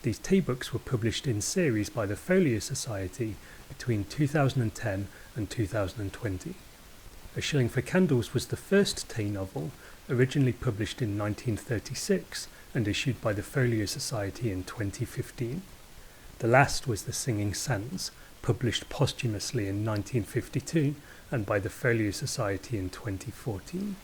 These Tey books were published in series by the Folio Society between 2010 and 2020. A Shilling for Candles was the first Tey novel, originally published in 1936 and issued by the Folio Society in 2015. The last was The Singing SANDS, published posthumously in 1952 and by the Folio Society in 2014.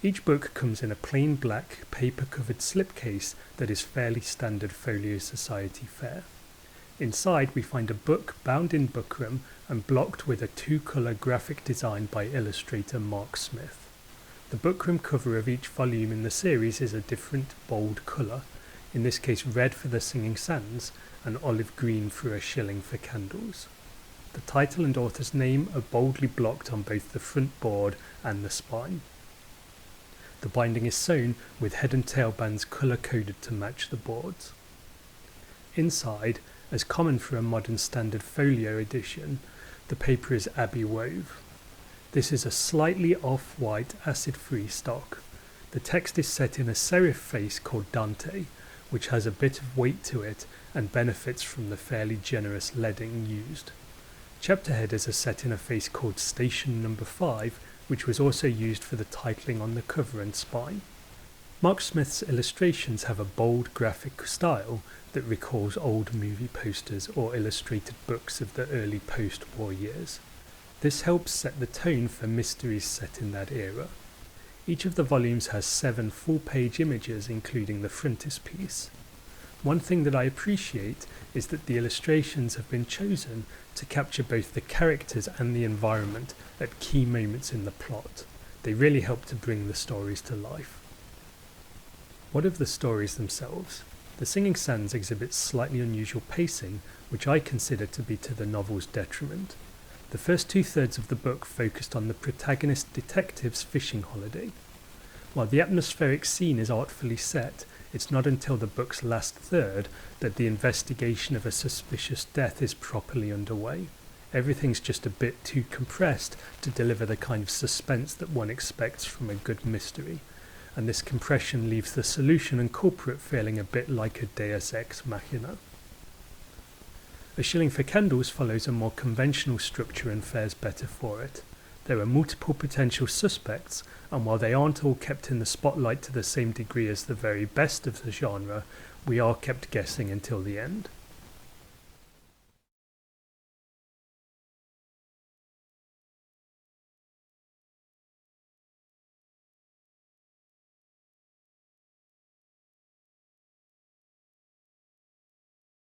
Each book comes in a plain black paper-covered slipcase that is fairly standard Folio Society fare. Inside we find a book bound in buckram and blocked with a two-colour graphic design by illustrator Mark Smith. The buckram cover of each volume in the series is a different bold colour, in this case red for The Singing SANDS and olive green for A Shilling for Candles. The title and author's name are boldly blocked on both the front board and the spine. The binding is sewn with head and tail bands colour-coded to match the boards. Inside, as common for a modern standard folio edition, the paper is abbey wove. This is a slightly off-white acid-free stock. The text is set in a serif face called Dante, which has a bit of weight to it and benefits from the fairly generous leading used. Chapter headers are set in a face called Station Number 5, which was also used for the titling on the cover and spine. Mark Smith's illustrations have a bold graphic style that recalls old movie posters or illustrated books of the early post-war years. This helps set the tone for mysteries set in that era. Each of the volumes has 7 full-page images, including the frontispiece. One thing that I appreciate is that the illustrations have been chosen to capture both the characters and the environment at key moments in the plot. They really help to bring the stories to life. What of the stories themselves? The Singing SANDS exhibits slightly unusual pacing, which I consider to be to the novel's detriment. The first 2/3 of the book focused on the protagonist detective's fishing holiday. While the atmospheric scene is artfully set, it's not until the book's last third that the investigation of a suspicious death is properly underway. Everything's just a bit too compressed to deliver the kind of suspense that one expects from a good mystery, and this compression leaves the solution and culprit feeling a bit like a deus ex machina. A Shilling for Candles follows a more conventional structure and fares better for it. There are multiple potential suspects, and while they aren't all kept in the spotlight to the same degree as the very best of the genre, we are kept guessing until the end.